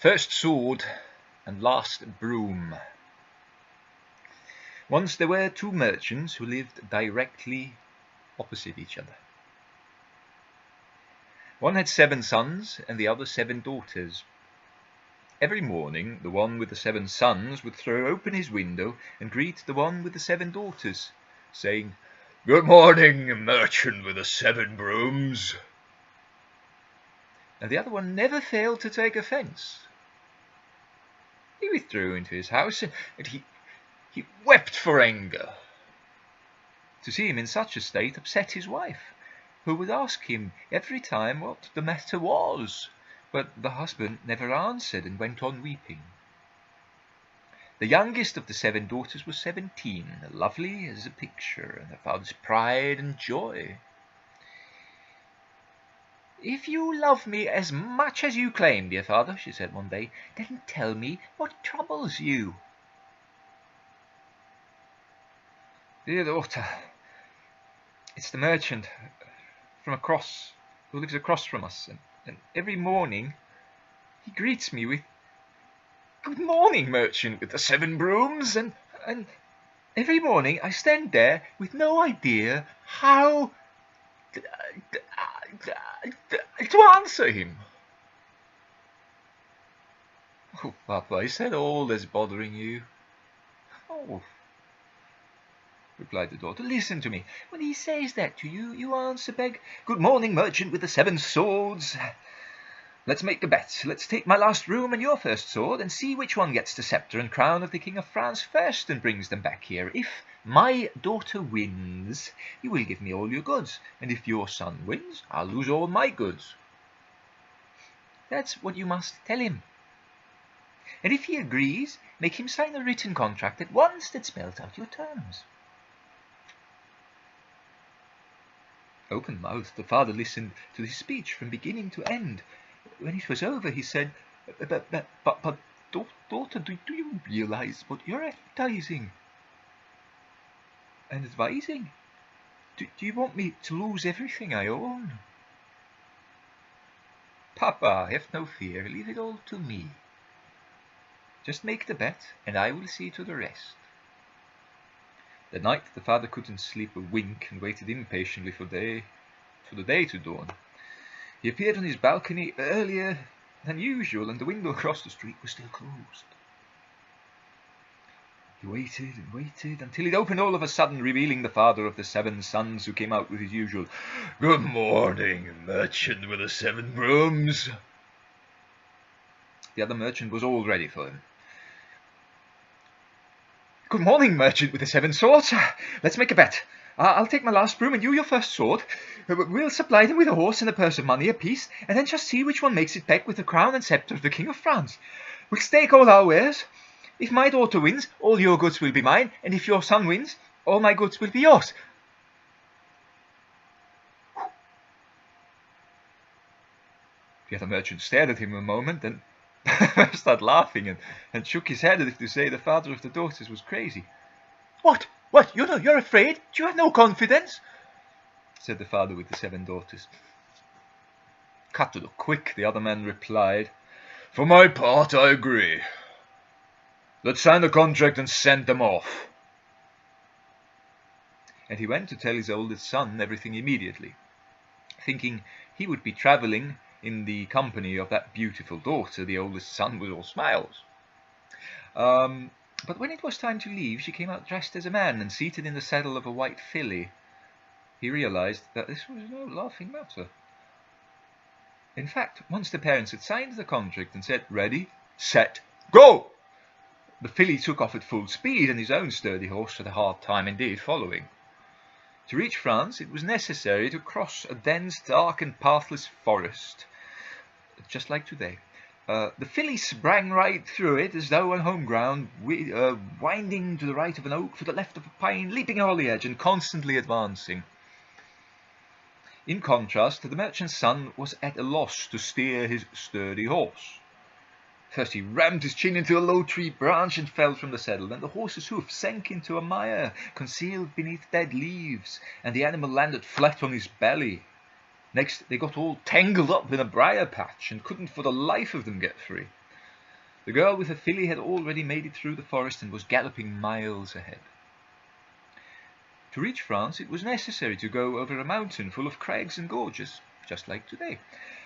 First sword and last broom. Once there were two merchants who lived directly opposite each other. One had 7 sons and the other 7 daughters. Every morning the one with the 7 sons would throw open his window and greet the one with the 7 daughters, saying, "Good morning, merchant with the 7 brooms." And the other one never failed to take offence. He withdrew into his house and he wept for anger. To see him in such a state upset his wife, who would ask him every time what the matter was, but the husband never answered and went on weeping. The youngest of the 7 daughters was 17, lovely as a picture, and her father's pride and joy. "If you love me as much as you claim, dear father," she said one day, "then tell me what troubles you." "Dear daughter, it's the merchant from across, who lives across from us, and every morning he greets me with, 'Good morning, merchant with the 7 brooms,' and every morning I stand there with no idea how to answer him." "Oh, Papa, is that all that's bothering you?" "Oh," replied the daughter, "listen to me. When he says that to you, you answer back, 'Good morning, merchant with the 7 swords. Let's make a bet. Let's take my last broom and your first sword, and see which one gets the scepter and crown of the King of France first and brings them back here. If my daughter wins, you will give me all your goods, and if your son wins, I'll lose all my goods.' That's what you must tell him. And if he agrees, make him sign a written contract at once that spells out your terms." Open-mouthed, the father listened to this speech from beginning to end. When it was over, he said, But daughter, do you realize what you're advertising and advising? Do you want me to lose everything I own?" "Papa, have no fear. Leave it all to me. Just make the bet, and I will see to the rest." That night the father couldn't sleep a wink and waited impatiently for the day to dawn. He appeared on his balcony earlier than usual, and the window across the street was still closed. He waited and waited until it opened all of a sudden, revealing the father of the 7 sons, who came out with his usual, "Good morning, merchant with the 7 brooms." The other merchant was all ready for him. "Good morning, merchant with the 7 swords. Let's make a bet. I'll take my last broom and you your first sword. We'll supply them with a horse and a purse of money apiece, and then just see which one makes it back with the crown and scepter of the King of France. We'll stake all our wares. If my daughter wins, all your goods will be mine, and if your son wins, all my goods will be yours." The other merchant stared at him a moment, then started laughing and shook his head as if to say the father of the daughters was crazy. What? You're afraid? You have no confidence?" said the father with the 7 daughters. Cut to the quick, the other man replied, "For my part, I agree. Let's sign the contract and send them off." And he went to tell his oldest son everything immediately, thinking he would be travelling in the company of that beautiful daughter. The oldest son was all smiles. But when it was time to leave, she came out dressed as a man and seated in the saddle of a white filly. He realized that this was no laughing matter. In fact, once the parents had signed the contract and said, "Ready, set, go!" the filly took off at full speed, and his own sturdy horse had a hard time indeed following. To reach France, it was necessary to cross a dense, dark and pathless forest, just like today. The filly sprang right through it as though on home ground, winding to the right of an oak, to the left of a pine, leaping over the edge and constantly advancing. In contrast, the merchant's son was at a loss to steer his sturdy horse. First he rammed his chin into a low tree branch and fell from the saddle. Then the horse's hoof sank into a mire concealed beneath dead leaves, and the animal landed flat on his belly. Next they got all tangled up in a briar patch and couldn't for the life of them get free. The girl with the filly had already made it through the forest and was galloping miles ahead. To reach France, it was necessary to go over a mountain full of crags and gorges, just like today.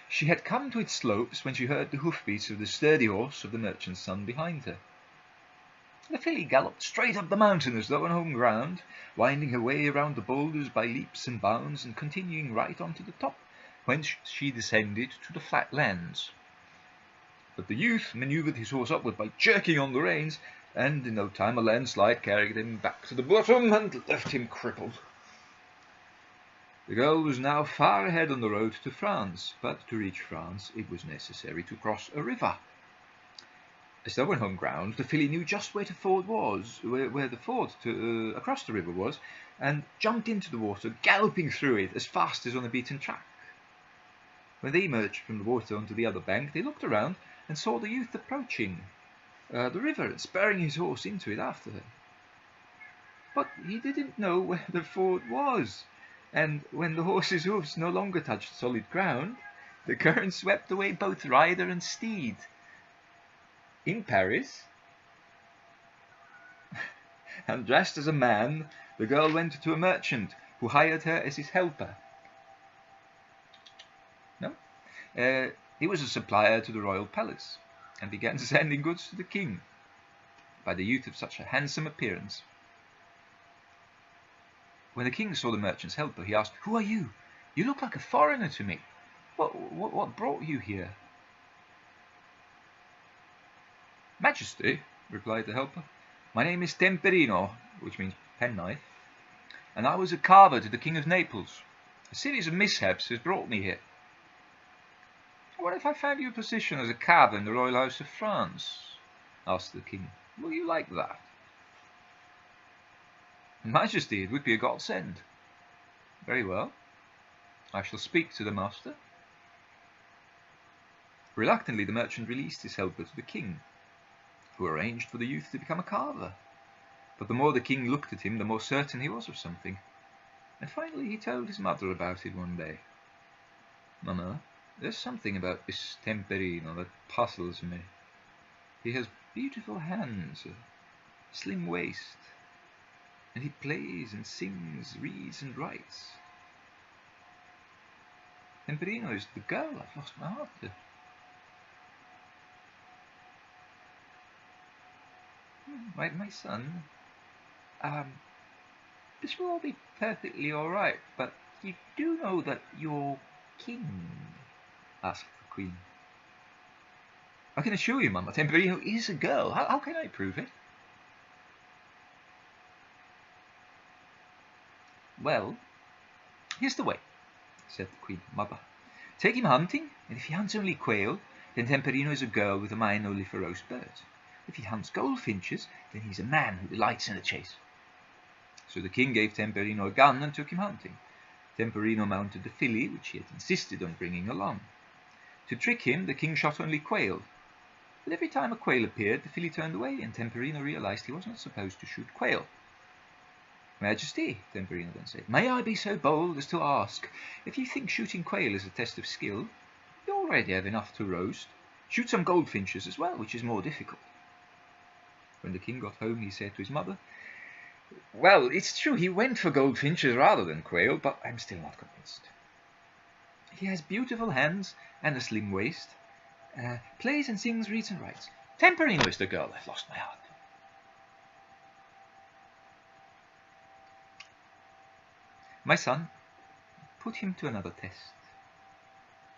She had come to its slopes when she heard the hoofbeats of the sturdy horse of the merchant's son behind her. The filly galloped straight up the mountain as though on home ground, winding her way around the boulders by leaps and bounds and continuing right on to the top, whence she descended to the flat lands. But the youth manoeuvred his horse upward by jerking on the reins, and in no time a landslide carried him back to the bottom and left him crippled. The girl was now far ahead on the road to France, but to reach France it was necessary to cross a river. As though on home ground, the filly knew just where the ford was, where the ford across the river was, and jumped into the water, galloping through it as fast as on a beaten track. When they emerged from the water onto the other bank, they looked around and saw the youth approaching the river and spurring his horse into it after her. But he didn't know where the ford was, and when the horse's hoofs no longer touched solid ground, the current swept away both rider and steed. In Paris, and dressed as a man, the girl went to a merchant who hired her as his helper. He was a supplier to the royal palace, and began sending goods to the king by the youth of such a handsome appearance. When the king saw the merchant's helper, he asked, "Who are you? You look like a foreigner to me. What brought you here?" "Majesty," replied the helper, "my name is Temperino," which means penknife, "and I was a carver to the King of Naples. A series of mishaps has brought me here." "What if I found you a position as a carver in the royal house of France?" asked the king. "Will you like that?" "Majesty, it would be a godsend." "Very well. I shall speak to the master." Reluctantly, the merchant released his helper to the king, who arranged for the youth to become a carver. But the more the king looked at him, the more certain he was of something. And finally he told his mother about it one day. "Mamma, there's something about this Temperino that puzzles me. He has beautiful hands, a slim waist, and he plays and sings, reads and writes. Temperino is the girl I've lost my heart to." My son, this will all be perfectly all right, but you do know that you're king?" asked the queen. "I can assure you, Mamma, Temperino is a girl. How can I prove it?" "Well, here's the way," said the queen mother. "Take him hunting, and if he hunts only quail, then Temperino is a girl with a mind only for roast birds. If he hunts goldfinches, then he's a man who delights in the chase." So the king gave Temperino a gun and took him hunting. Temperino mounted the filly, which he had insisted on bringing along. To trick him, the king shot only quail. But every time a quail appeared, the filly turned away, and Temperino realized he was not supposed to shoot quail. "Majesty," Temperino then said, "may I be so bold as to ask, if you think shooting quail is a test of skill, you already have enough to roast. Shoot some goldfinches as well, which is more difficult." When the king got home, he said to his mother, "Well, it's true he went for goldfinches rather than quail, but I'm still not convinced. He has beautiful hands and a slim waist, plays and sings, reads and writes. Temperino is the girl I've lost my heart to." "My son, put him to another test,"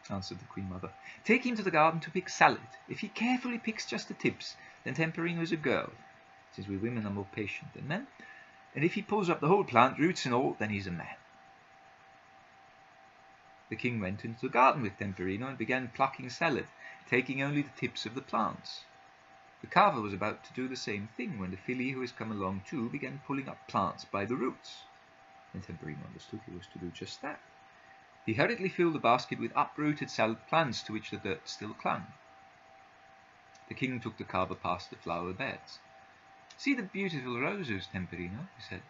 answered the queen mother. "Take him to the garden to pick salad. If he carefully picks just the tips, then Temperino is a girl, since we women are more patient than men. And if he pulls up the whole plant, roots and all, then he's a man." The king went into the garden with Temperino and began plucking salad, taking only the tips of the plants. The carver was about to do the same thing when the filly, who has come along too, began pulling up plants by the roots. And Temperino understood he was to do just that. He hurriedly filled the basket with uprooted salad plants to which the dirt still clung. The king took the carver past the flower beds. "See the beautiful roses, Temperino," he said.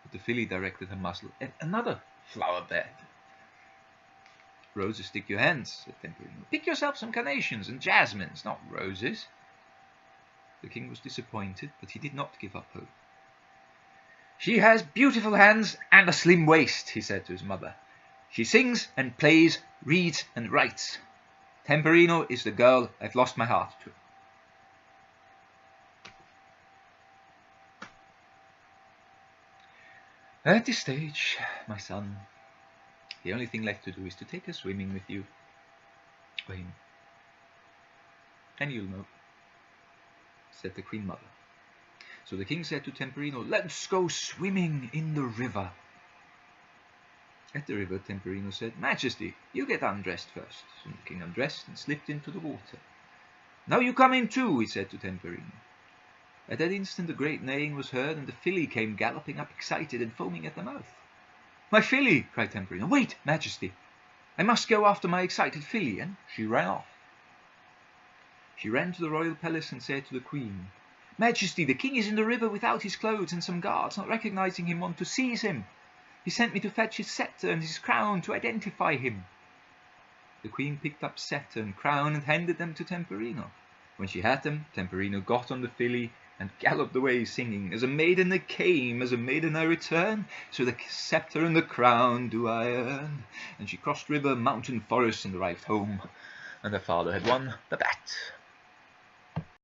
But the filly directed her muzzle at another flower bed. "Roses stick your hands," said Temperino. "Pick yourself some carnations and jasmines, not roses. The king was disappointed, but he did not give up hope. "She has beautiful hands and a slim waist," he said to his mother. "She sings and plays, reads and writes. Temperino is the girl I've lost my heart to." "At this stage, my son, the only thing left to do is to take her swimming with you, Wayne. And you'll know," said the Queen Mother. So the king said to Temperino, "Let's go swimming in the river." At the river, Temperino said, "Majesty, you get undressed first." So the king undressed and slipped into the water. "Now you come in too," he said to Temperino. At that instant a great neighing was heard, and the filly came galloping up, excited and foaming at the mouth. "My filly!" cried Temperino. "Wait, Majesty, I must go after my excited filly," and she ran off. She ran to the royal palace and said to the queen, "Majesty, the king is in the river without his clothes, and some guards, not recognizing him, want to seize him. He sent me to fetch his scepter and his crown to identify him." The queen picked up scepter and crown and handed them to Temperino. When she had them, Temperino got on the filly and galloped away, singing, "As a maiden I came, as a maiden I return, so the scepter and the crown do I earn." And she crossed river, mountain, forest, and arrived home, and her father had won the bet.